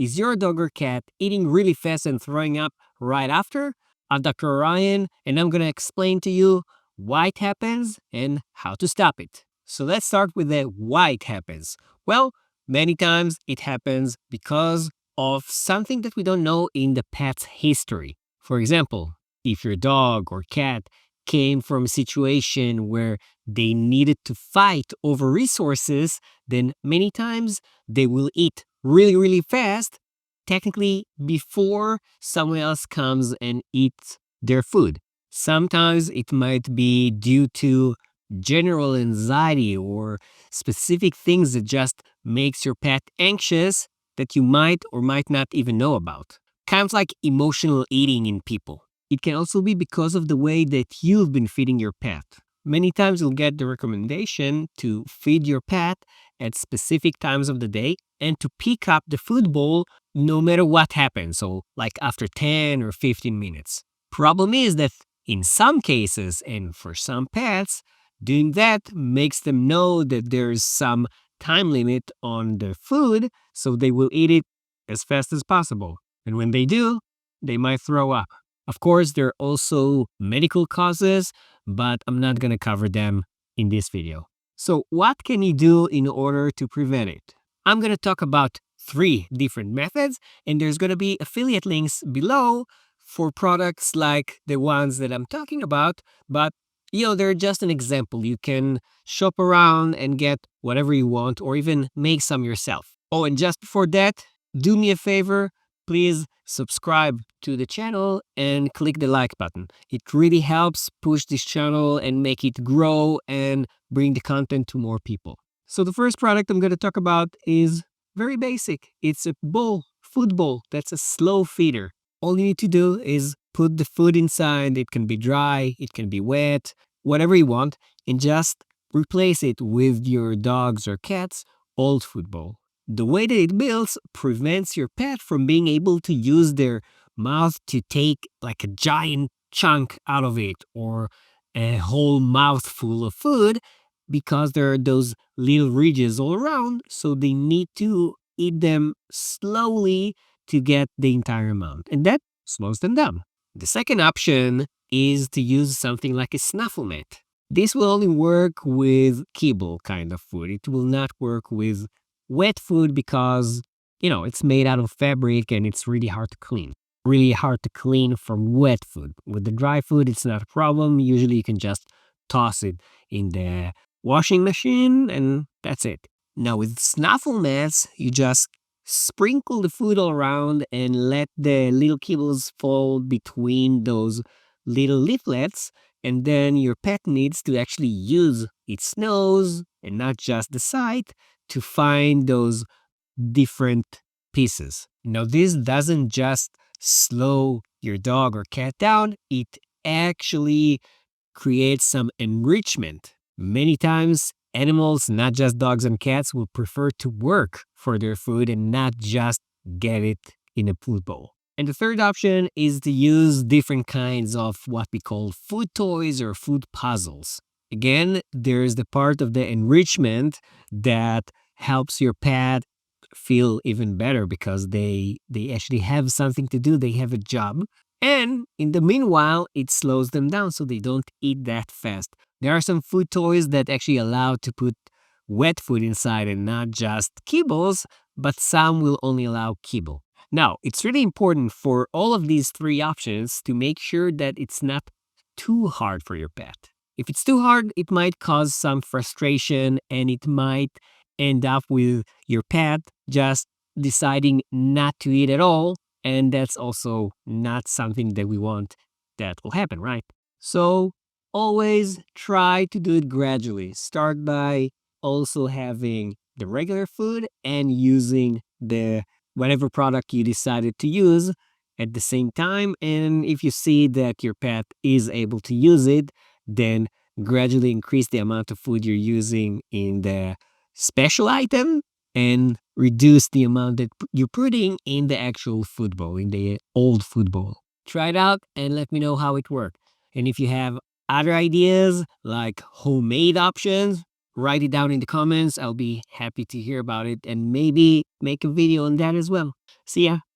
Is your dog or cat eating really fast and throwing up right after? I'm Dr. Ryan, and I'm going to explain to you why it happens and how to stop it. So let's start with the why it happens. Well, many times it happens because of something that we don't know in the pet's history. For example, if your dog or cat came from a situation where they needed to fight over resources, then many times they will eat really, really fast, technically before someone else comes and eats their food. Sometimes it might be due to general anxiety or specific things that just makes your pet anxious that you might or might not even know about. Kind of like emotional eating in people. It can also be because of the way that you've been feeding your pet. Many times you'll get the recommendation to feed your pet at specific times of the day and to pick up the food bowl no matter what happens, so like after 10 or 15 minutes. Problem is that in some cases and for some pets, doing that makes them know that there's some time limit on the food, so they will eat it as fast as possible. And when they do, they might throw up. Of course, there are also medical causes, but I'm not going to cover them in this video. So what can you do in order to prevent it? I'm going to talk about 3 different methods, and there's going to be affiliate links below for products like the ones that I'm talking about, but they're just an example. You can shop around and get whatever you want or even make some yourself. Oh, and just before that, do me a favor, please subscribe to the channel and click the like button. It really helps push this channel and make it grow and bring the content to more people. So the first product I'm going to talk about is very basic. It's a bowl, food bowl. That's a slow feeder. All you need to do is put the food inside. It can be dry, it can be wet, whatever you want, and just replace it with your dog's or cat's old food bowl. The way that it builds prevents your pet from being able to use their mouth to take like a giant chunk out of it or a whole mouthful of food because there are those little ridges all around, so they need to eat them slowly to get the entire amount, and that slows them down. The second option is to use something like a snuffle mat. This will only work with kibble kind of food. It will not work with wet food because, it's made out of fabric and it's really hard to clean. Really hard to clean from wet food. With the dry food, it's not a problem. Usually you can just toss it in the washing machine and that's it. Now with snuffle mats, you just sprinkle the food all around and let the little kibbles fall between those little leaflets, and then your pet needs to actually use its nose and not just the sight to find those different pieces. Now this doesn't just slow your dog or cat down, it actually creates some enrichment. Many times animals, not just dogs and cats, will prefer to work for their food and not just get it in a food bowl. And the third option is to use different kinds of what we call food toys or food puzzles. Again, there's the part of the enrichment that helps your pet feel even better because they actually have something to do, they have a job. And in the meanwhile, it slows them down so they don't eat that fast. There are some food toys that actually allow to put wet food inside and not just kibbles, but some will only allow kibble. Now, it's really important for all of these 3 options to make sure that it's not too hard for your pet. If it's too hard, it might cause some frustration and it might end up with your pet just deciding not to eat at all. And that's also not something that we want that will happen, right? So always try to do it gradually. Start by also having the regular food and using the whatever product you decided to use at the same time. And if you see that your pet is able to use it, then gradually increase the amount of food you're using in the special item and reduce the amount that you're putting in the actual food bowl, in the old food bowl. Try it out and let me know how it worked. And if you have other ideas like homemade options, write it down in the comments. I'll be happy to hear about it and maybe make a video on that as well. See ya.